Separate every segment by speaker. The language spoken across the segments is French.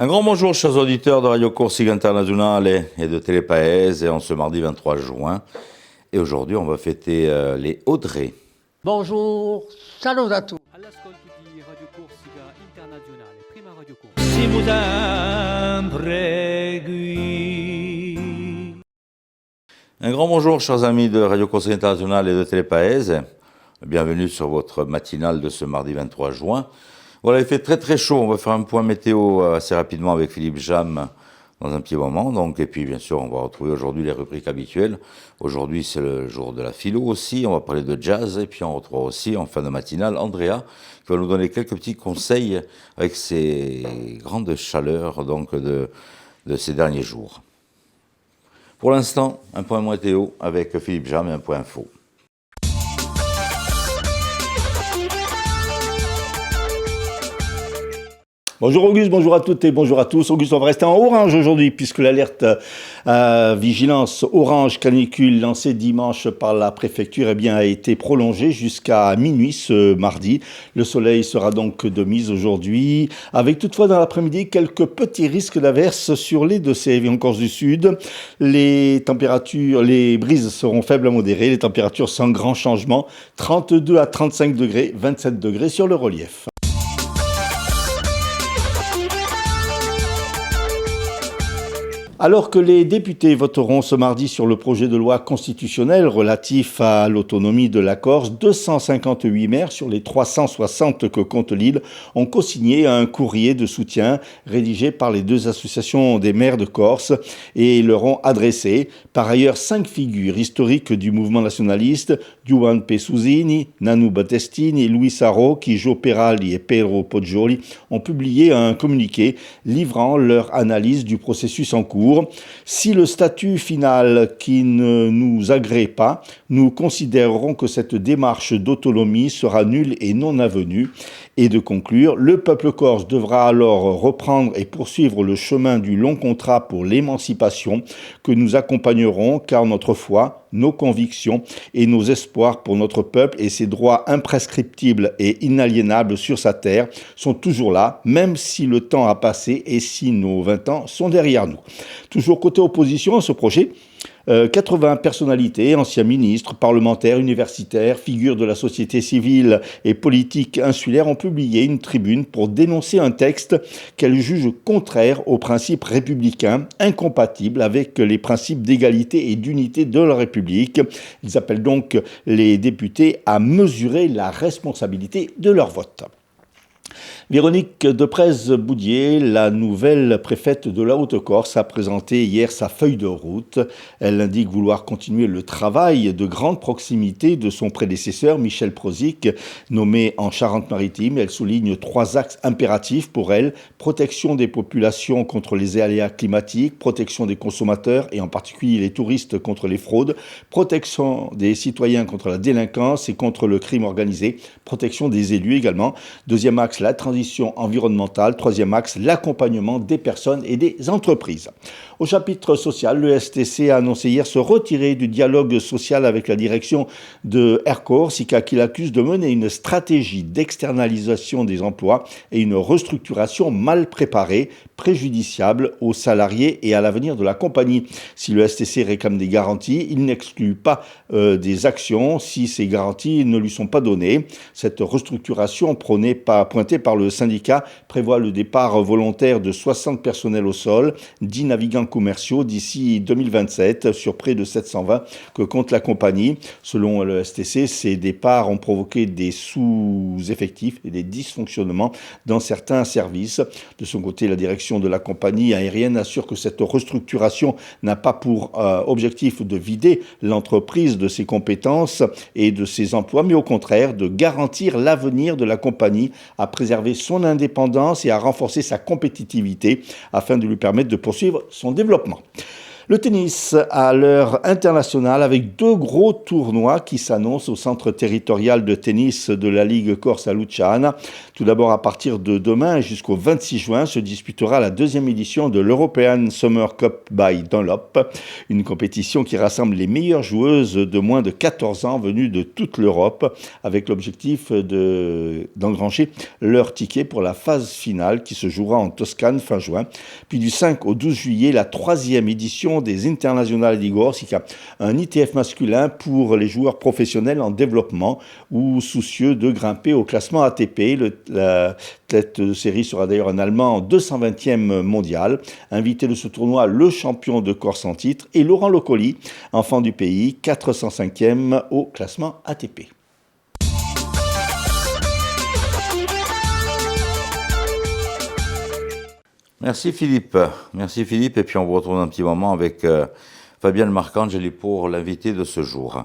Speaker 1: Un grand bonjour, chers auditeurs de Radio Corsica Internazionale et de Télépaèse, et en ce mardi 23 juin. Et aujourd'hui, on va fêter les Audrey.
Speaker 2: Bonjour, salut à tous.
Speaker 3: All'ascolto di Radio Corsica Internazionale, prima Radio Corsica. Siamo sempre qui.
Speaker 1: Un grand bonjour, chers amis de Radio Corsica Internazionale et de Télépaèse. Bienvenue sur votre matinale de ce mardi 23 juin. Voilà, il fait très très chaud. On va faire un point météo assez rapidement avec Philippe Jam dans un petit moment. Donc, et puis bien sûr, on va retrouver aujourd'hui les rubriques habituelles. Aujourd'hui, c'est le jour de la philo aussi. On va parler de jazz. Et puis on retrouvera aussi en fin de matinale Andrea qui va nous donner quelques petits conseils avec ces grandes chaleurs donc, de ces derniers jours. Pour l'instant, un point météo avec Philippe Jam et un point info.
Speaker 4: Bonjour Auguste, bonjour à toutes et bonjour à tous. Auguste, on va rester en orange aujourd'hui puisque l'alerte vigilance orange canicule lancée dimanche par la préfecture a été prolongée jusqu'à minuit ce mardi. Le soleil sera donc de mise aujourd'hui avec toutefois dans l'après-midi quelques petits risques d'averses sur les Deux-Sèvres et en Corse du Sud. Les brises seront faibles à modérées, les températures sans grand changement, 32 à 35 degrés, 27 degrés sur le relief. Alors que les députés voteront ce mardi sur le projet de loi constitutionnelle relatif à l'autonomie de la Corse, 258 maires sur les 360 que compte l'île ont co-signé un courrier de soutien rédigé par les deux associations des maires de Corse et leur ont adressé. Par ailleurs, 5 figures historiques du mouvement nationaliste, Juan Pesuzini, Nanu Battestini, Luis Arrocchi, Gio Peralli et Pedro Poggioli, ont publié un communiqué livrant leur analyse du processus en cours. Si le statut final qui ne nous agrée pas, nous considérerons que cette démarche d'autonomie sera nulle et non avenue. Et de conclure, le peuple corse devra alors reprendre et poursuivre le chemin du long contrat pour l'émancipation que nous accompagnerons car notre foi, nos convictions et nos espoirs pour notre peuple et ses droits imprescriptibles et inaliénables sur sa terre sont toujours là, même si le temps a passé et si nos 20 ans sont derrière nous. Toujours côté opposition à ce projet, 80 personnalités, anciens ministres, parlementaires, universitaires, figures de la société civile et politique insulaire ont publié une tribune pour dénoncer un texte qu'elles jugent contraire aux principes républicains, incompatibles avec les principes d'égalité et d'unité de la République. Ils appellent donc les députés à mesurer la responsabilité de leur vote. Véronique Deprez-Boudier, la nouvelle préfète de la Haute-Corse, a présenté hier sa feuille de route. Elle indique vouloir continuer le travail de grande proximité de son prédécesseur, Michel Prozic, nommé en Charente-Maritime. Elle souligne 3 axes impératifs pour elle: protection des populations contre les aléas climatiques, protection des consommateurs et en particulier les touristes contre les fraudes, protection des citoyens contre la délinquance et contre le crime organisé, protection des élus également. Deuxième axe, la transition environnementale. Troisième axe, l'accompagnement des personnes et des entreprises. Au chapitre social, le STC a annoncé hier se retirer du dialogue social avec la direction de Air Corsica qui l'accuse de mener une stratégie d'externalisation des emplois et une restructuration mal préparée, préjudiciable aux salariés et à l'avenir de la compagnie. Si le STC réclame des garanties, il n'exclut pas des actions si ces garanties ne lui sont pas données. Cette restructuration pointée par le syndicat prévoit le départ volontaire de 60 personnels au sol, 10 navigants commerciaux d'ici 2027 sur près de 720 que compte la compagnie. Selon le STC, ces départs ont provoqué des sous-effectifs et des dysfonctionnements dans certains services. De son côté, la direction de la compagnie aérienne assure que cette restructuration n'a pas pour objectif de vider l'entreprise de ses compétences et de ses emplois, mais au contraire de garantir l'avenir de la compagnie, à préserver son indépendance et à renforcer sa compétitivité afin de lui permettre de poursuivre son développement. Le tennis à l'heure internationale avec 2 gros tournois qui s'annoncent au centre territorial de tennis de la Ligue Corse à Luciana. Tout d'abord, à partir de demain jusqu'au 26 juin, se disputera la 2e édition de l'European Summer Cup by Dunlop, une compétition qui rassemble les meilleures joueuses de moins de 14 ans venues de toute l'Europe, avec l'objectif d'engranger leur ticket pour la phase finale qui se jouera en Toscane fin juin. Puis du 5 au 12 juillet, la 3e édition des Internazionali di Corsica, un ITF masculin pour les joueurs professionnels en développement ou soucieux de grimper au classement ATP. La tête de série sera d'ailleurs un Allemand 220e mondial. Invité de ce tournoi, le champion de Corse en titre et Laurent Locoli, enfant du pays, 405e au classement ATP.
Speaker 1: Merci Philippe, et puis on vous retrouve dans un petit moment avec Fabienne Marcangeli pour l'invité de ce jour.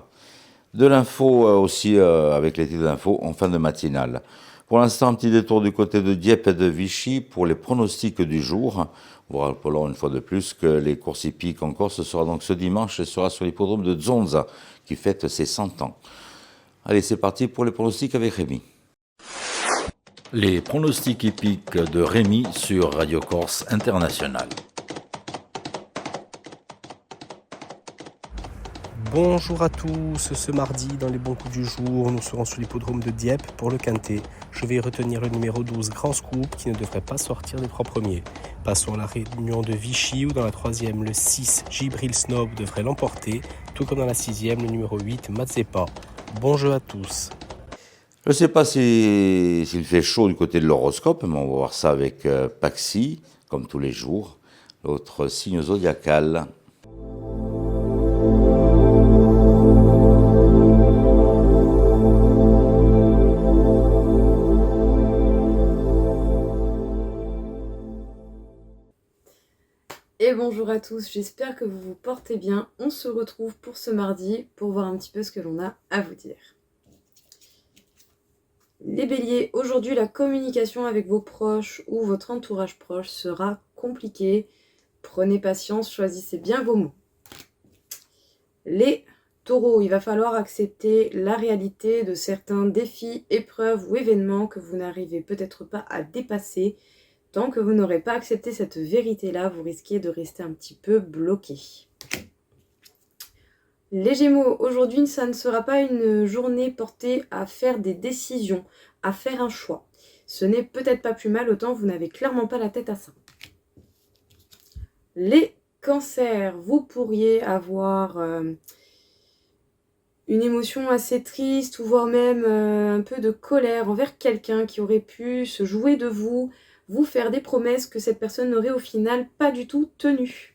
Speaker 1: De l'info aussi avec les titres d'info en fin de matinale. Pour l'instant, un petit détour du côté de Dieppe et de Vichy pour les pronostics du jour. On vous rappelons une fois de plus que les courses hippiques en Corse sera donc ce dimanche et sera sur l'hippodrome de Zonza qui fête ses 100 ans. Allez, c'est parti pour les pronostics avec Rémi.
Speaker 5: Les pronostics hippiques de Rémi sur Radio Corse International.
Speaker 6: Bonjour à tous, ce mardi dans les bons coups du jour, nous serons sur l'hippodrome de Dieppe pour le Quintet. Je vais retenir le numéro 12 Grand Scoop qui ne devrait pas sortir des 3 premiers. Passons à la réunion de Vichy où dans la 3e le 6 Gibril Snob devrait l'emporter, tout comme dans la 6e le numéro 8 Mazzepa. Bon jeu à tous.
Speaker 1: Je ne sais pas s'il fait chaud du côté de l'horoscope, mais on va voir ça avec Paxi, comme tous les jours, l'autre signe zodiacal.
Speaker 7: Et bonjour à tous, j'espère que vous vous portez bien. On se retrouve pour ce mardi pour voir un petit peu ce que l'on a à vous dire. Les béliers, aujourd'hui la communication avec vos proches ou votre entourage proche sera compliquée. Prenez patience, choisissez bien vos mots. Les taureaux, il va falloir accepter la réalité de certains défis, épreuves ou événements que vous n'arrivez peut-être pas à dépasser. Tant que vous n'aurez pas accepté cette vérité-là, vous risquez de rester un petit peu bloqué. Les Gémeaux, aujourd'hui, ça ne sera pas une journée portée à faire des décisions, à faire un choix. Ce n'est peut-être pas plus mal, autant vous n'avez clairement pas la tête à ça. Les Cancers, vous pourriez avoir une émotion assez triste ou voire même un peu de colère envers quelqu'un qui aurait pu se jouer de vous, vous faire des promesses que cette personne n'aurait au final pas du tout tenues.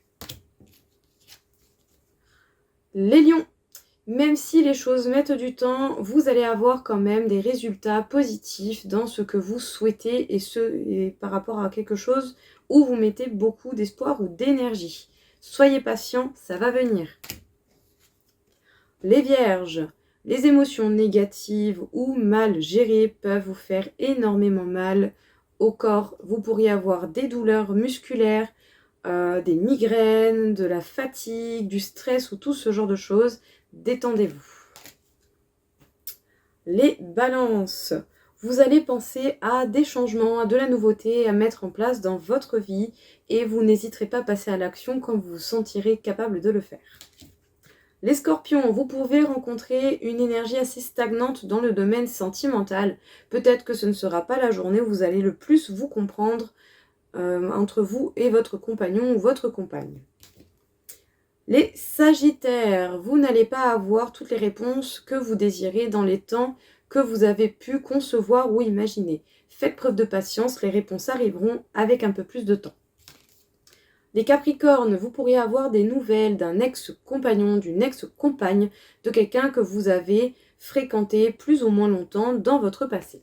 Speaker 7: Les lions, même si les choses mettent du temps, vous allez avoir quand même des résultats positifs dans ce que vous souhaitez et par rapport à quelque chose où vous mettez beaucoup d'espoir ou d'énergie. Soyez patient, ça va venir. Les vierges, les émotions négatives ou mal gérées peuvent vous faire énormément mal au corps. Vous pourriez avoir des douleurs musculaires, des migraines, de la fatigue, du stress ou tout ce genre de choses. Détendez-vous. Les balances, vous allez penser à des changements, à de la nouveauté à mettre en place dans votre vie et vous n'hésiterez pas à passer à l'action quand vous vous sentirez capable de le faire. Les scorpions, vous pouvez rencontrer une énergie assez stagnante dans le domaine sentimental. Peut-être que ce ne sera pas la journée où vous allez le plus vous comprendre entre vous et votre compagnon ou votre compagne. Les sagittaires, vous n'allez pas avoir toutes les réponses que vous désirez dans les temps que vous avez pu concevoir ou imaginer. Faites preuve de patience, les réponses arriveront avec un peu plus de temps. Les capricornes, vous pourriez avoir des nouvelles d'un ex-compagnon, d'une ex-compagne, de quelqu'un que vous avez fréquenté plus ou moins longtemps dans votre passé.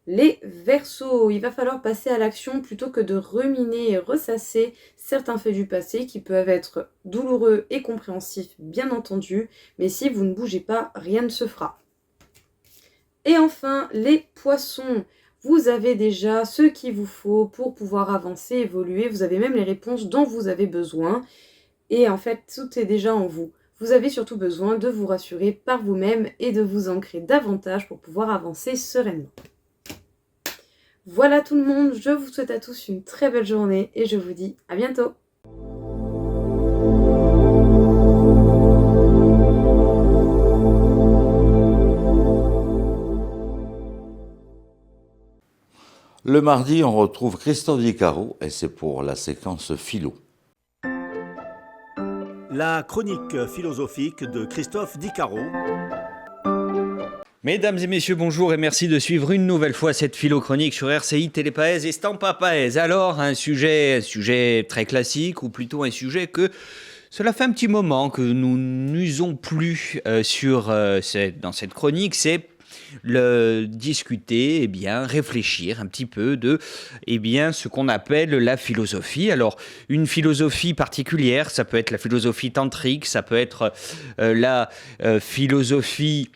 Speaker 7: Les Verseaux, il va falloir passer à l'action plutôt que de ruminer et ressasser certains faits du passé qui peuvent être douloureux et compréhensifs, bien entendu, mais si vous ne bougez pas, rien ne se fera. Et enfin, les Poissons, Vous avez déjà ce qu'il vous faut pour pouvoir avancer, évoluer. Vous avez même les réponses dont vous avez besoin. Et en fait, tout est déjà en vous. Vous avez surtout besoin de vous rassurer par vous-même et de vous ancrer davantage pour pouvoir avancer sereinement. Voilà tout le monde, je vous souhaite à tous une très belle journée et je vous dis à bientôt.
Speaker 1: Le mardi, on retrouve Christophe Dicaro et c'est pour la séquence philo.
Speaker 4: La chronique philosophique de Christophe Dicaro.
Speaker 8: Mesdames et messieurs, bonjour et merci de suivre une nouvelle fois cette philo-chronique sur RCI Télépaèse et Stampa Paèse. Alors, un sujet très classique, ou plutôt un sujet que cela fait un petit moment que nous n'usons plus dans cette chronique, c'est le discuter, réfléchir un petit peu de ce qu'on appelle la philosophie. Alors, une philosophie particulière, ça peut être la philosophie tantrique, ça peut être la philosophie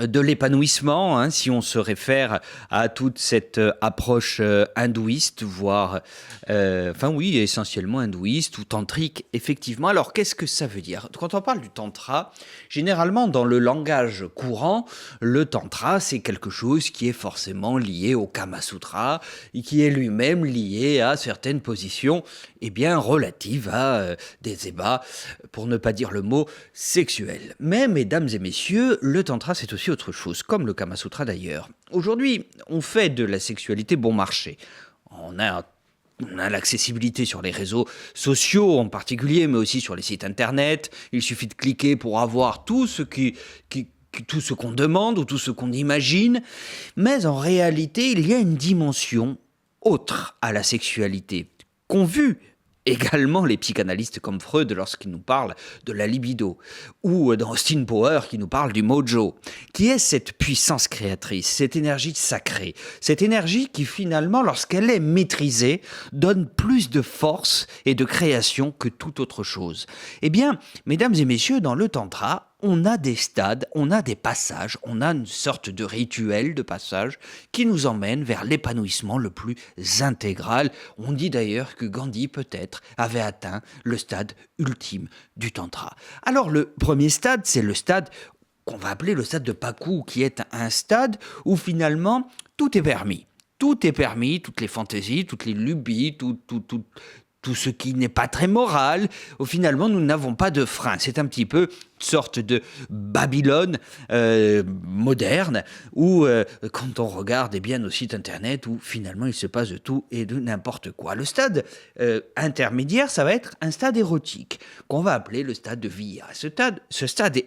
Speaker 8: de l'épanouissement, si on se réfère à toute cette approche hindouiste, voire, essentiellement hindouiste ou tantrique, effectivement. Alors, qu'est-ce que ça veut dire ? Quand on parle du tantra, généralement, dans le langage courant, le tantra, c'est quelque chose qui est forcément lié au Kama Sutra, et qui est lui-même lié à certaines positions, relatives à des ébats, pour ne pas dire le mot sexuel. Mais, mesdames et messieurs, le tantra, c'est aussi autre chose, comme le Kama Sutra d'ailleurs. Aujourd'hui, on fait de la sexualité bon marché. On a l'accessibilité sur les réseaux sociaux en particulier, mais aussi sur les sites internet. Il suffit de cliquer pour avoir tout ce qu'on demande ou tout ce qu'on imagine. Mais en réalité, il y a une dimension autre à la sexualité qu'ont vu également les psychanalystes comme Freud lorsqu'il nous parle de la libido, ou dans Austin Power qui nous parle du mojo, qui est cette puissance créatrice, cette énergie sacrée, cette énergie qui finalement, lorsqu'elle est maîtrisée, donne plus de force et de création que toute autre chose. Mesdames et messieurs, dans le tantra, on a des stades, on a des passages, on a une sorte de rituel de passage qui nous emmène vers l'épanouissement le plus intégral. On dit d'ailleurs que Gandhi, peut-être, avait atteint le stade ultime du tantra. Alors, le premier stade, c'est le stade qu'on va appeler le stade de Pakou, qui est un stade où finalement tout est permis. Tout est permis, toutes les fantaisies, toutes les lubies, tout ce qui n'est pas très moral, où finalement nous n'avons pas de frein. C'est un petit peu une sorte de Babylone moderne, où quand on regarde nos sites internet, où finalement il se passe de tout et de n'importe quoi. Le stade intermédiaire, ça va être un stade érotique, qu'on va appeler le stade de Via. Ce stade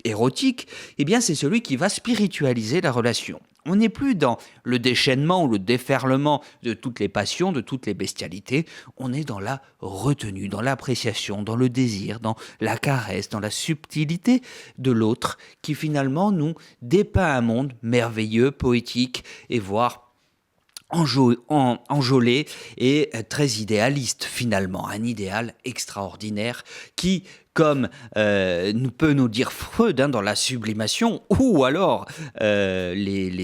Speaker 8: érotique, c'est celui qui va spiritualiser la relation. On n'est plus dans le déchaînement ou le déferlement de toutes les passions, de toutes les bestialités. On est dans la retenue, dans l'appréciation, dans le désir, dans la caresse, dans la subtilité de l'autre qui finalement nous dépeint un monde merveilleux, poétique et voire enjôlé et très idéaliste finalement. Un idéal extraordinaire qui, comme peut nous dire Freud dans la sublimation, ou alors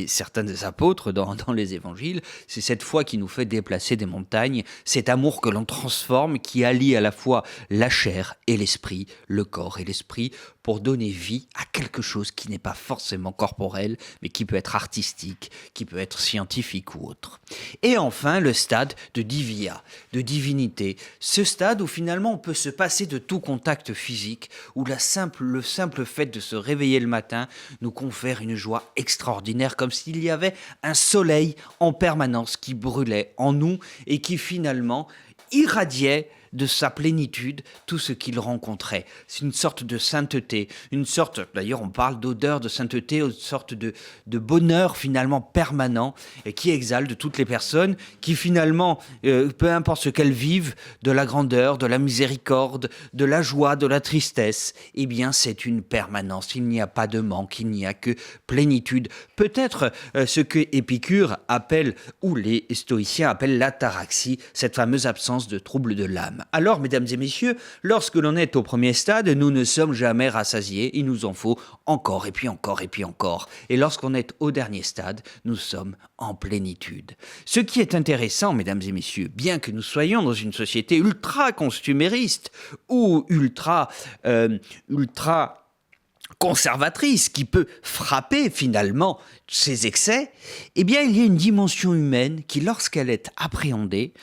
Speaker 8: certains des apôtres dans les évangiles, c'est cette foi qui nous fait déplacer des montagnes, cet amour que l'on transforme, qui allie à la fois la chair et l'esprit, le corps et l'esprit, pour donner vie à quelque chose qui n'est pas forcément corporel, mais qui peut être artistique, qui peut être scientifique ou autre. Et enfin, le stade de divia, de divinité, ce stade où finalement on peut se passer de tout contact physique, où le simple fait de se réveiller le matin nous confère une joie extraordinaire, comme s'il y avait un soleil en permanence qui brûlait en nous et qui finalement irradiait de sa plénitude tout ce qu'il rencontrait. C'est une sorte de sainteté, d'ailleurs on parle d'odeur de sainteté, une sorte de bonheur finalement permanent et qui exalte de toutes les personnes qui finalement, peu importe ce qu'elles vivent, de la grandeur, de la miséricorde, de la joie, de la tristesse, c'est une permanence, il n'y a pas de manque, il n'y a que plénitude. Peut-être ce que Épicure appelle, ou les stoïciens appellent l'ataraxie, cette fameuse absence de trouble de l'âme. âme. Alors, mesdames et messieurs, lorsque l'on est au premier stade, nous ne sommes jamais rassasiés. Il nous en faut encore et puis encore et puis encore. Et lorsqu'on est au dernier stade, nous sommes en plénitude. Ce qui est intéressant, mesdames et messieurs, bien que nous soyons dans une société ultra consumériste ou ultra conservatrice qui peut frapper finalement ces excès, eh bien il y a une dimension humaine qui, lorsqu'elle est appréhendée,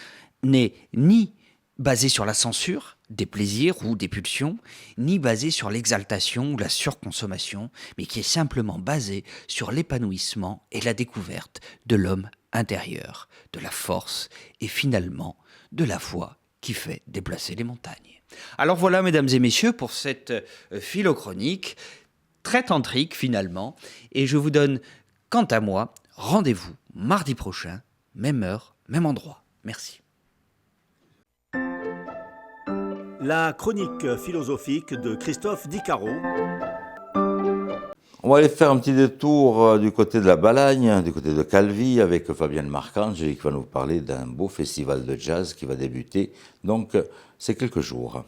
Speaker 8: n'est ni basée sur la censure des plaisirs ou des pulsions, ni basée sur l'exaltation ou la surconsommation, mais qui est simplement basée sur l'épanouissement et la découverte de l'homme intérieur, de la force et finalement de la foi qui fait déplacer les montagnes. Alors voilà, mesdames et messieurs, pour cette philochronique très tantrique finalement, et je vous donne, quant à moi, rendez-vous mardi prochain, même heure, même endroit. Merci.
Speaker 4: La chronique philosophique de Christophe Dicaro.
Speaker 1: On va aller faire un petit détour du côté de la Balagne, du côté de Calvi, avec Fabienne Marcangeli qui va nous parler d'un beau festival de jazz qui va débuter, donc c'est quelques jours.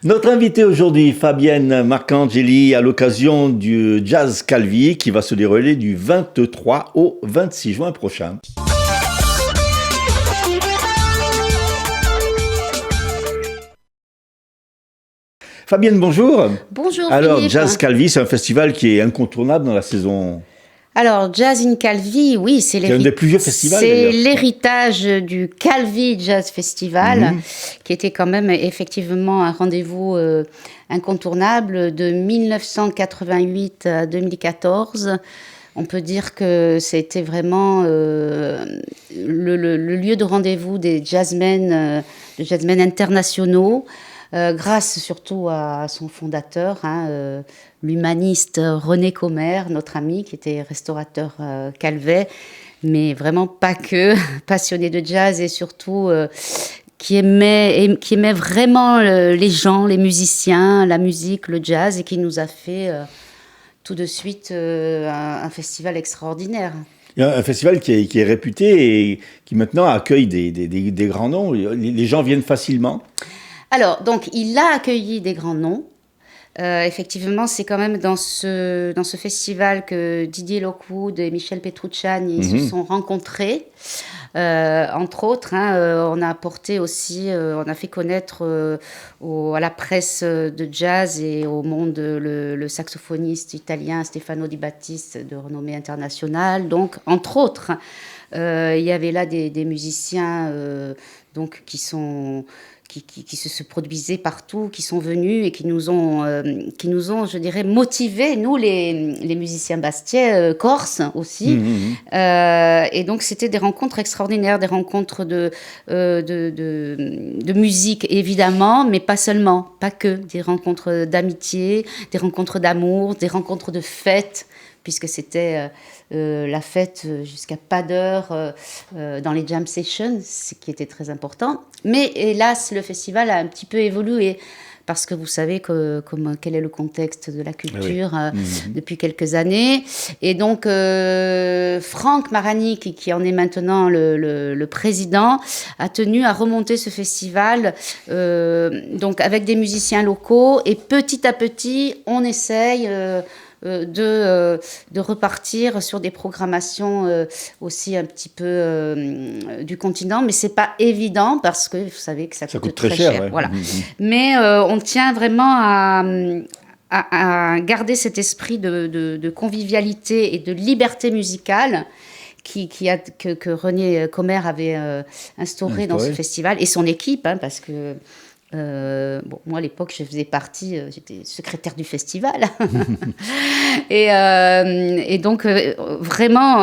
Speaker 4: Notre invité aujourd'hui, Fabienne Marcangeli, à l'occasion du Jazz Calvi qui va se dérouler du 23 au 26 juin prochain. Fabienne, bonjour.
Speaker 9: Bonjour
Speaker 4: Alors,
Speaker 9: Philippe.
Speaker 4: Jazz Calvi, c'est un festival qui est incontournable dans la saison.
Speaker 9: Alors, Jazz in Calvi, oui, c'est
Speaker 4: un des plus vieux festivals.
Speaker 9: C'est l'héritage du Calvi Jazz Festival, qui était quand même effectivement un rendez-vous incontournable de 1988 à 2014. On peut dire que c'était vraiment le lieu de rendez-vous des jazzmen internationaux. Grâce surtout à son fondateur, l'humaniste René Commer, notre ami, qui était restaurateur calvet, mais vraiment pas que, passionné de jazz et surtout qui aimait vraiment les gens, les musiciens, la musique, le jazz, et qui nous a fait tout de suite un festival extraordinaire.
Speaker 4: Il y a un festival qui est réputé et qui maintenant accueille des grands noms. Les gens viennent facilement.
Speaker 9: Alors, donc, il a accueilli des grands noms. Effectivement, c'est quand même dans ce festival que Didier Lockwood et Michel Petrucciani se sont rencontrés. Entre autres, on a apporté aussi, on a fait connaître à la presse de jazz et au monde le saxophoniste italien Stefano Di Battiste de renommée internationale. Donc, entre autres, il y avait là des musiciens donc qui se produisaient partout, qui sont venus et qui nous ont, je dirais, motivés, nous, les musiciens bastiais, corses aussi. Et donc, c'était des rencontres extraordinaires, des rencontres de musique, évidemment, mais pas seulement, pas que. Des rencontres d'amitié, des rencontres d'amour, des rencontres de fête, puisque c'était la fête jusqu'à pas d'heure dans les jam sessions, ce qui était très important. Mais hélas, le festival a un petit peu évolué, parce que vous savez quel est le contexte de la culture depuis quelques années. Et donc, Franck Marani, qui en est maintenant le président, a tenu à remonter ce festival donc avec des musiciens locaux. Et petit à petit, on essaye de repartir sur des programmations aussi un petit peu du continent, mais c'est pas évident parce que vous savez que ça coûte très cher. Voilà. Mais on tient vraiment à garder cet esprit de convivialité et de liberté musicale que René Commer avait instauré dans ce festival, et son équipe, parce que moi à l'époque je faisais partie, j'étais secrétaire du festival et donc vraiment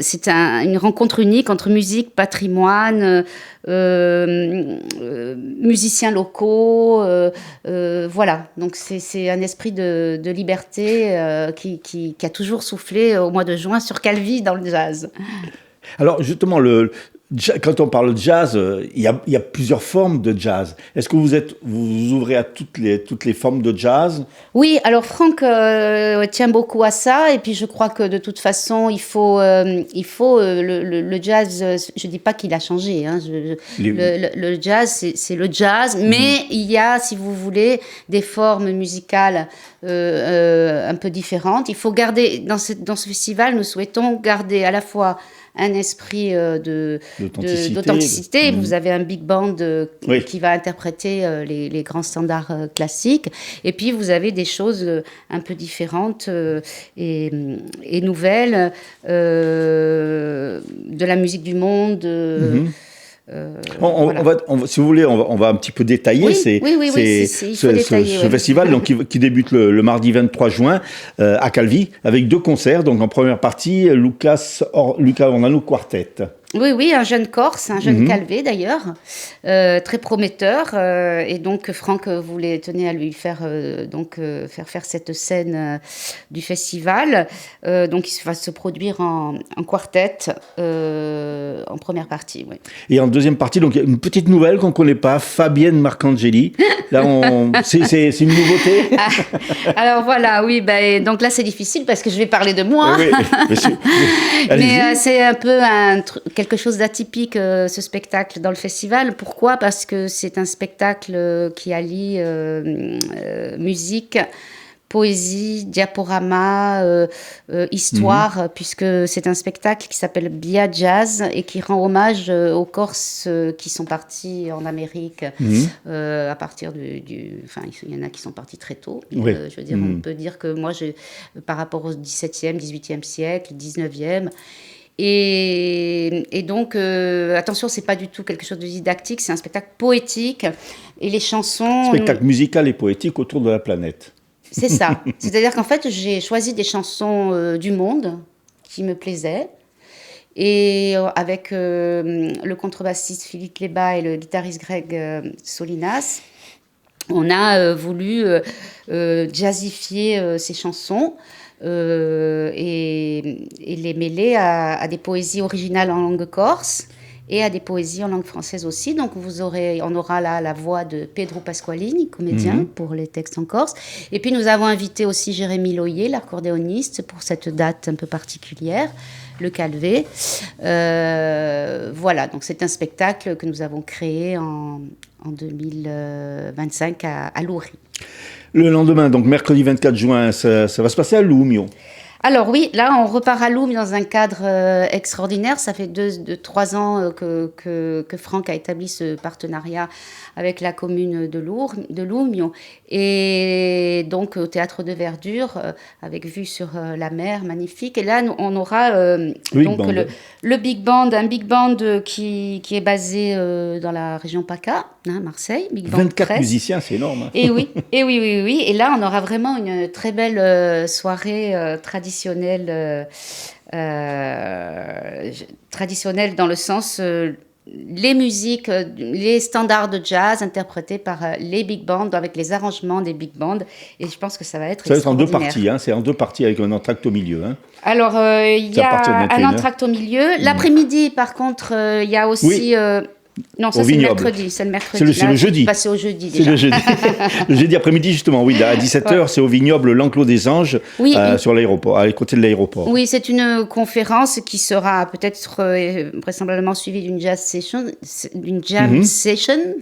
Speaker 9: c'est une rencontre unique entre musique, patrimoine, musiciens locaux, voilà, donc c'est un esprit de liberté qui a toujours soufflé au mois de juin sur Calvi dans le jazz.
Speaker 4: Alors justement, Quand on parle de jazz, il y a plusieurs formes de jazz. Est-ce que vous ouvrez à toutes les formes de jazz?
Speaker 9: Oui, alors Franck tient beaucoup à ça, et puis je crois que de toute façon, il faut le jazz. Je dis pas qu'il a changé, hein, le jazz, c'est le jazz, mais il y a, si vous voulez, des formes musicales un peu différentes. Il faut garder dans ce festival, nous souhaitons garder à la fois un esprit d'authenticité. Vous avez un big band qui va interpréter les grands standards classiques. Et puis, vous avez des choses un peu différentes et nouvelles, de la musique du monde.
Speaker 4: Si vous voulez, on va un petit peu détailler.
Speaker 9: Oui,
Speaker 4: ce festival donc, qui débute le mardi 23 juin à Calvi, avec 2 concerts. Donc en première partie, Luca Ornano Quartet.
Speaker 9: Oui, un jeune Corse, un jeune Calvé d'ailleurs, très prometteur. Et donc Franck tenait à lui faire faire cette scène du festival. Donc il va se produire en quartet en première partie. Oui.
Speaker 4: Et en deuxième partie, donc il y a une petite nouvelle qu'on ne connaît pas, Fabienne Marcangeli. Là, c'est une nouveauté.
Speaker 9: Alors voilà, oui, donc là c'est difficile parce que je vais parler de moi. Mais c'est un peu quelque chose d'atypique, ce spectacle dans le festival. Pourquoi ? Parce que c'est un spectacle qui allie musique, poésie, diaporama, histoire, puisque c'est un spectacle qui s'appelle Bia Jazz et qui rend hommage aux Corses qui sont partis en Amérique à partir enfin, il y en a qui sont partis très tôt. Je veux dire, on peut dire que moi, par rapport au 17e, 18e siècle, 19e, et donc, attention, c'est pas du tout quelque chose de didactique, c'est un spectacle poétique, et les chansons...
Speaker 4: Spectacle musical et poétique autour de la planète.
Speaker 9: C'est ça. C'est-à-dire qu'en fait, j'ai choisi des chansons du monde qui me plaisaient. Et avec le contrebassiste Philippe Leba et le guitariste Greg Solinas, on a voulu jazzifier ces chansons et les mêler à des poésies originales en langue corse et à des poésies en langue française aussi. Donc on aura là la voix de Pedro Pasqualini, comédien, pour les textes en corse. Et puis nous avons invité aussi Jérémy Loyer, l'accordéoniste, pour cette date un peu particulière, le Calvé. Voilà, donc c'est un spectacle que nous avons créé en 2025 à Loury.
Speaker 4: Le lendemain, donc mercredi 24 juin, ça va se passer à Loumio.
Speaker 9: Alors oui, là on repart à Loum dans un cadre extraordinaire. Ça fait 3 ans que Franck a établi ce partenariat avec la commune de Loum, et donc au Théâtre de Verdure, avec vue sur la mer, magnifique. Et là on aura le Big Band, un Big Band qui est basé dans la région PACA, Marseille. Big Band
Speaker 4: 24
Speaker 9: 13.
Speaker 4: musiciens, c'est énorme.
Speaker 9: Et oui. Et là on aura vraiment une très belle soirée traditionnelle dans le sens... les musiques, les standards de jazz interprétés par les big bands, avec les arrangements des big bands, et je pense que ça va être extraordinaire.
Speaker 4: Ça va être en 2 parties, c'est en 2 parties avec un entracte au milieu.
Speaker 9: Alors, il y a un entracte au milieu. L'après-midi, par contre, il y a aussi... Non, ça c'est le mercredi. C'est le
Speaker 4: jeudi.
Speaker 9: Passé au jeudi déjà.
Speaker 4: C'est le jeudi. Le jeudi après-midi, justement, oui, à 17h, c'est au vignoble L'Enclos des Anges, sur l'aéroport, à côté de l'aéroport.
Speaker 9: Oui, c'est une conférence qui sera peut-être vraisemblablement suivie d'une jam session,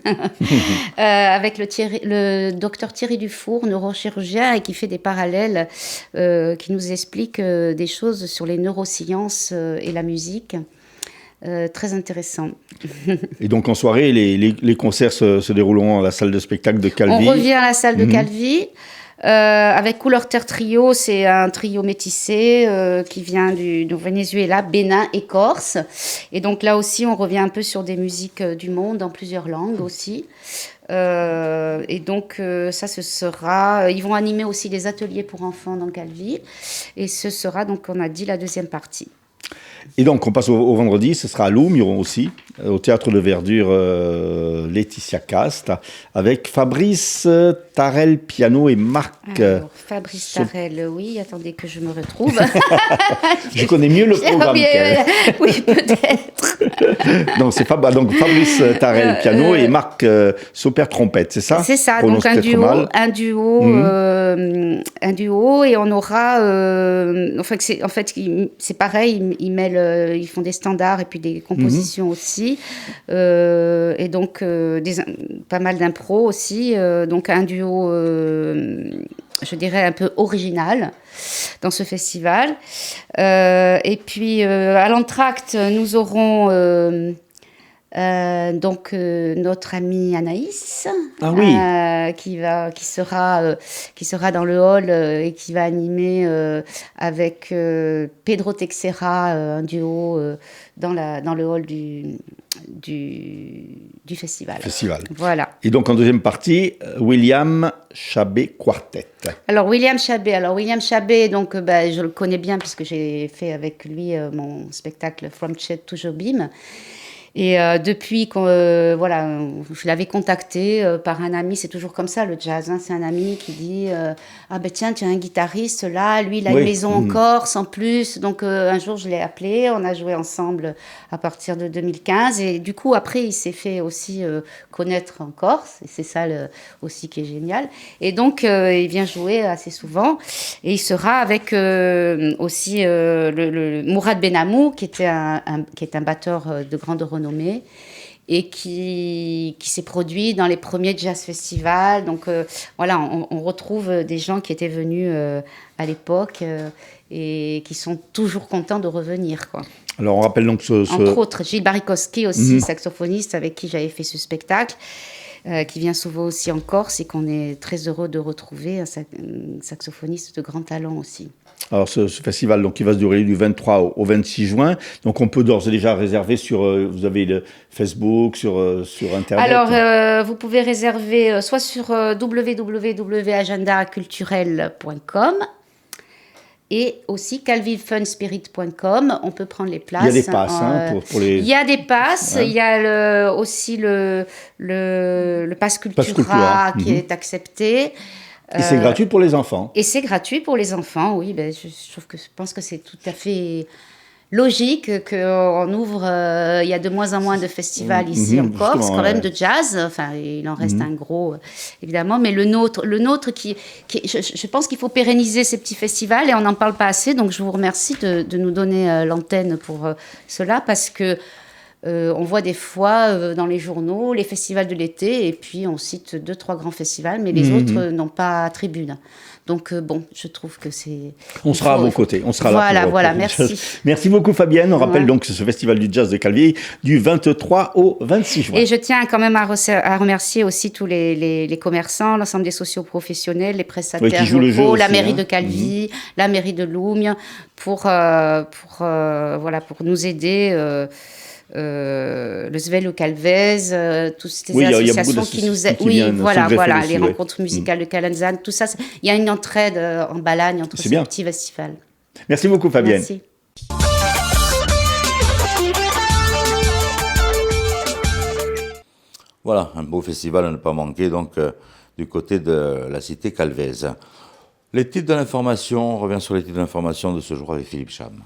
Speaker 9: avec le docteur Thierry Dufour, neurochirurgien, et qui fait des parallèles, qui nous explique des choses sur les neurosciences et la musique. Très intéressant.
Speaker 4: Et donc en soirée, les concerts se dérouleront à la salle de spectacle de Calvi.
Speaker 9: On revient à la salle de Calvi avec Couleur Terre Trio. C'est un trio métissé qui vient du Venezuela, Bénin et Corse. Et donc là aussi, on revient un peu sur des musiques du monde en plusieurs langues aussi. Et donc ça, ce sera... Ils vont animer aussi des ateliers pour enfants dans Calvi. Et ce sera, donc on a dit, la deuxième partie.
Speaker 4: Et donc, on passe au vendredi, ce sera à Loum aussi, au Théâtre de Verdure Laetitia Cast, avec Fabrice Tarel, piano, et Marc...
Speaker 9: Alors, Fabrice Tarel, oui, attendez que je me retrouve.
Speaker 4: Je connais mieux le programme qu'elle.
Speaker 9: Oui, peut-être.
Speaker 4: Donc, donc Fabrice Tarel, piano, et Marc Soper, trompette, c'est ça?
Speaker 9: C'est ça, donc un duo, et on aura... c'est pareil, ils font des standards et puis des compositions aussi, et donc pas mal d'impro aussi, donc un duo, je dirais un peu original dans ce festival. Et puis à l'entracte, nous aurons notre amie Anaïs, qui sera dans le hall et qui va animer avec Pedro Texera, un duo dans le hall du festival. Voilà.
Speaker 4: Et donc en deuxième partie, William Chabet Quartet.
Speaker 9: Alors William Chabet, donc je le connais bien puisque j'ai fait avec lui mon spectacle From Chet to Jobim. Et depuis je l'avais contacté par un ami, c'est toujours comme ça le jazz, hein, c'est un ami qui dit tiens, tu as un guitariste là, lui il a une maison en Corse en plus, donc un jour je l'ai appelé, on a joué ensemble à partir de 2015, et du coup après il s'est fait aussi connaître en Corse, et c'est ça aussi qui est génial, et donc il vient jouer assez souvent, et il sera avec aussi le Mourad Benamou qui est un batteur de grande renommée, et qui s'est produit dans les premiers jazz festivals. Donc on retrouve des gens qui étaient venus à l'époque et qui sont toujours contents de revenir, quoi.
Speaker 4: Alors on rappelle donc
Speaker 9: entre autres Gilles Barikowski aussi, saxophoniste avec qui j'avais fait ce spectacle, qui vient souvent aussi en Corse et qu'on est très heureux de retrouver, un saxophoniste de grand talent aussi.
Speaker 4: Alors ce festival donc, qui va se dérouler du 23 au 26 juin, donc on peut d'ores et déjà réserver sur, vous avez le Facebook, sur Internet.
Speaker 9: Alors vous pouvez réserver soit sur www.agendaculturel.com et aussi calvilfunspirit.com, on peut prendre les places.
Speaker 4: Il y a des passes pour les...
Speaker 9: Il y a des passes, il y a aussi le pass Cultura qui est accepté.
Speaker 4: Et c'est gratuit pour les enfants.
Speaker 9: Et c'est gratuit pour les enfants, oui. Je pense que c'est tout à fait logique qu'on ouvre. Il y a de moins en moins de festivals ici en Corse, quand même, de jazz. Enfin, il en reste un gros, évidemment. Mais le nôtre je pense qu'il faut pérenniser ces petits festivals et on n'en parle pas assez. Donc, je vous remercie de nous donner l'antenne pour cela, parce que on voit des fois dans les journaux les festivals de l'été, et puis on cite 2-3 grands festivals, mais les autres n'ont pas tribune. Donc je trouve que c'est...
Speaker 4: On sera à vos côtés, on sera là.
Speaker 9: Voilà, merci.
Speaker 4: Merci beaucoup Fabienne. On rappelle donc ce festival du jazz de Calvi du 23 au 26 juin.
Speaker 9: Et je tiens quand même à remercier aussi tous les commerçants, l'ensemble des socioprofessionnels, les prestataires locaux, la mairie de Calvi, la mairie de Loum, pour nous aider. Le Svelo Calvez, toutes ces associations qui nous aident. Oui, voilà, les rencontres musicales de Calenzane, tout ça. Il y a une entraide en Balagne entre ces petits festivals.
Speaker 4: Merci beaucoup, Fabienne.
Speaker 9: Merci.
Speaker 1: Voilà, un beau festival à ne pas manquer, donc, du côté de la cité Calvez. Les titres de l'information, on revient sur les titres de l'information de ce jour avec Philippe Cham.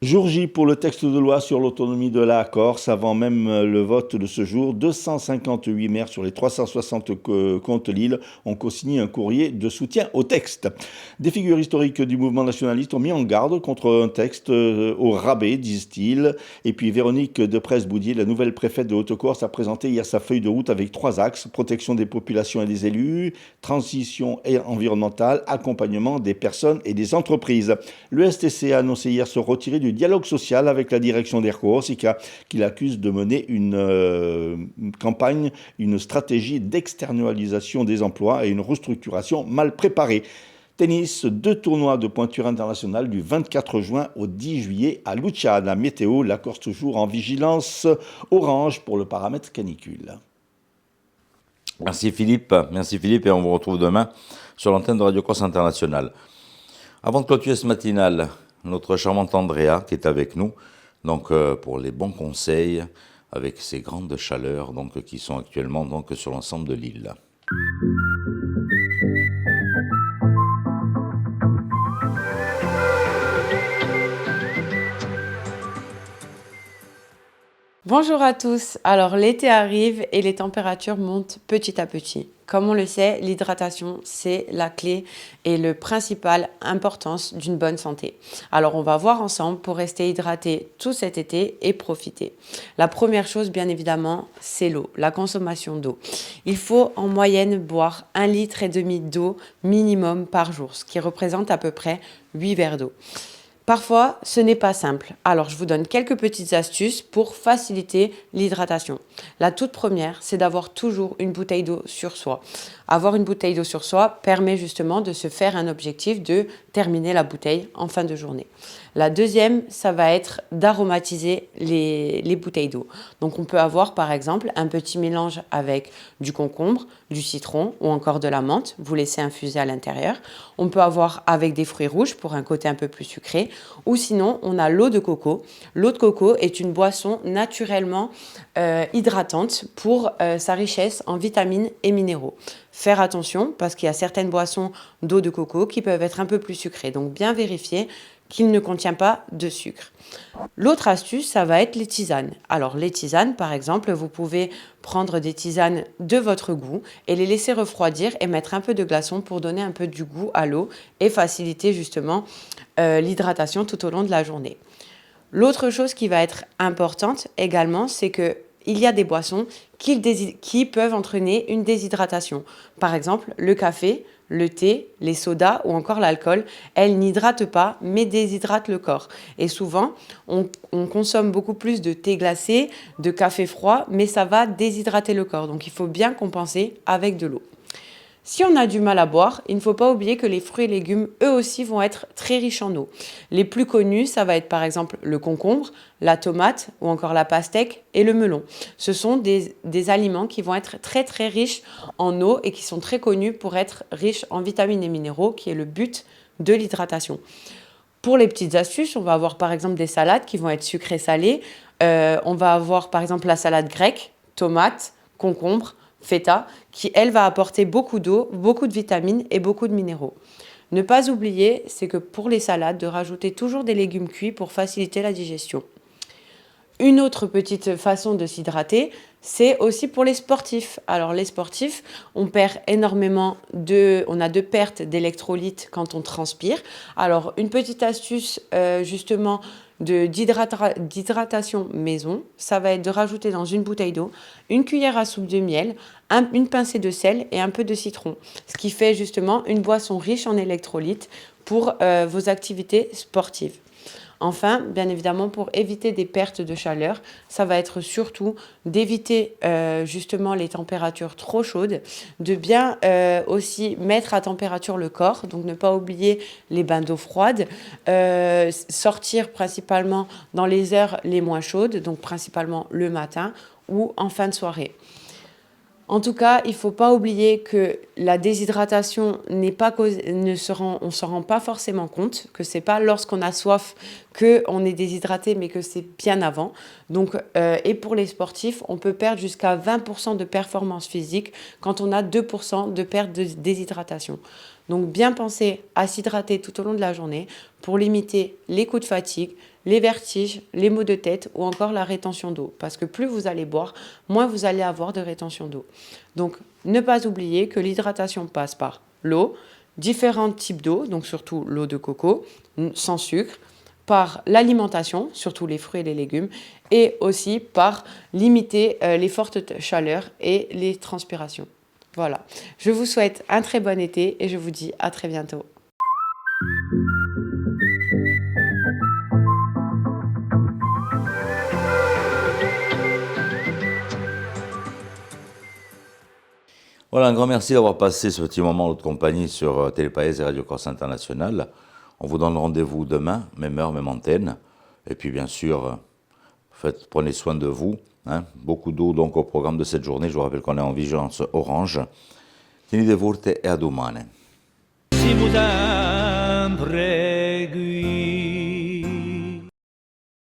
Speaker 4: Jour J pour le texte de loi sur l'autonomie de la Corse. Avant même le vote de ce jour, 258 maires sur les 360 que compte l'île ont co-signé un courrier de soutien au texte. Des figures historiques du mouvement nationaliste ont mis en garde contre un texte au rabais, disent-ils. Et puis Véronique Deprez-Boudier, la nouvelle préfète de Haute-Corse, a présenté hier sa feuille de route avec 3 axes: protection des populations et des élus, transition environnementale, accompagnement des personnes et des entreprises. Le STC a annoncé hier se retirer du dialogue social avec la direction d'Air Corsica, qu'il accuse de mener une campagne, une stratégie d'externalisation des emplois et une restructuration mal préparée. Tennis, 2 tournois de pointure internationale du 24 juin au 10 juillet à Luciana. Météo, la Corse toujours en vigilance orange pour le paramètre canicule.
Speaker 1: Merci Philippe, et on vous retrouve demain sur l'antenne de Radio Corse Internationale. Avant de clôturer ce matinal, notre charmante Andrea, qui est avec nous, donc, pour les bons conseils avec ces grandes chaleurs donc, qui sont actuellement donc, sur l'ensemble de l'île.
Speaker 10: Bonjour à tous. Alors l'été arrive et les températures montent petit à petit. Comme on le sait, l'hydratation, c'est la clé et le principal importance d'une bonne santé. Alors on va voir ensemble pour rester hydraté tout cet été et profiter. La première chose, bien évidemment, c'est l'eau, la consommation d'eau. Il faut en moyenne boire 1,5 litre d'eau minimum par jour, ce qui représente à peu près 8 verres d'eau. Parfois, ce n'est pas simple. Alors, je vous donne quelques petites astuces pour faciliter l'hydratation. La toute première, c'est d'avoir toujours une bouteille d'eau sur soi. Avoir une bouteille d'eau sur soi permet justement de se faire un objectif de terminer la bouteille en fin de journée. La deuxième, ça va être d'aromatiser les bouteilles d'eau. Donc, on peut avoir par exemple un petit mélange avec du concombre, du citron ou encore de la menthe. Vous laissez infuser à l'intérieur. On peut avoir avec des fruits rouges pour un côté un peu plus sucré. Ou sinon, on a l'eau de coco. L'eau de coco est une boisson naturellement hydratante pour sa richesse en vitamines et minéraux. Faire attention parce qu'il y a certaines boissons d'eau de coco qui peuvent être un peu plus sucrées. Donc bien vérifier qu'il ne contient pas de sucre. L'autre astuce, ça va être les tisanes. Alors les tisanes, par exemple, vous pouvez prendre des tisanes de votre goût et les laisser refroidir et mettre un peu de glaçon pour donner un peu du goût à l'eau et faciliter justement l'hydratation tout au long de la journée. L'autre chose qui va être importante également, c'est que il y a des boissons qui peuvent entraîner une déshydratation. Par exemple, le café, le thé, les sodas ou encore l'alcool, elles n'hydratent pas mais déshydratent le corps. Et souvent, on consomme beaucoup plus de thé glacé, de café froid, mais ça va déshydrater le corps. Donc il faut bien compenser avec de l'eau. Si on a du mal à boire, il ne faut pas oublier que les fruits et légumes, eux aussi, vont être très riches en eau. Les plus connus, ça va être par exemple le concombre, la tomate ou encore la pastèque et le melon. Ce sont des aliments qui vont être très très riches en eau et qui sont très connus pour être riches en vitamines et minéraux, qui est le but de l'hydratation. Pour les petites astuces, on va avoir par exemple des salades qui vont être sucrées-salées. On va avoir par exemple la salade grecque, tomate, concombre, feta, qui elle va apporter beaucoup d'eau, beaucoup de vitamines et beaucoup de minéraux. Ne pas oublier, c'est que pour les salades, de rajouter toujours des légumes cuits pour faciliter la digestion. Une autre petite façon de s'hydrater, c'est aussi pour les sportifs. Alors les sportifs, on a de pertes d'électrolytes quand on transpire. Alors une petite astuce justement d'hydratation maison, ça va être de rajouter dans une bouteille d'eau une cuillère à soupe de miel, une pincée de sel et un peu de citron. Ce qui fait justement une boisson riche en électrolytes pour vos activités sportives. Enfin, bien évidemment, pour éviter des pertes de chaleur, ça va être surtout d'éviter justement les températures trop chaudes, de bien aussi mettre à température le corps, donc ne pas oublier les bains d'eau froide, sortir principalement dans les heures les moins chaudes, donc principalement le matin ou en fin de soirée. En tout cas, il ne faut pas oublier que la déshydratation on ne s'en rend pas forcément compte, que ce n'est pas lorsqu'on a soif qu'on est déshydraté, mais que c'est bien avant. Donc, et pour les sportifs, on peut perdre jusqu'à 20% de performance physique quand on a 2% de perte de déshydratation. Donc bien penser à s'hydrater tout au long de la journée pour limiter les coups de fatigue, les vertiges, les maux de tête ou encore la rétention d'eau. Parce que plus vous allez boire, moins vous allez avoir de rétention d'eau. Donc ne pas oublier que l'hydratation passe par l'eau, différents types d'eau, donc surtout l'eau de coco, sans sucre, par l'alimentation, surtout les fruits et les légumes, et aussi par limiter les fortes chaleurs et les transpirations. Voilà, je vous souhaite un très bon été et je vous dis à très bientôt.
Speaker 1: Voilà, un grand merci d'avoir passé ce petit moment en notre compagnie sur Télépaèse et Radio Corse International. On vous donne rendez-vous demain, même heure, même antenne. Et puis bien sûr, prenez soin de vous. Beaucoup d'eau donc au programme de cette journée. Je vous rappelle qu'on est en vigilance orange. Tenete forte e a domani.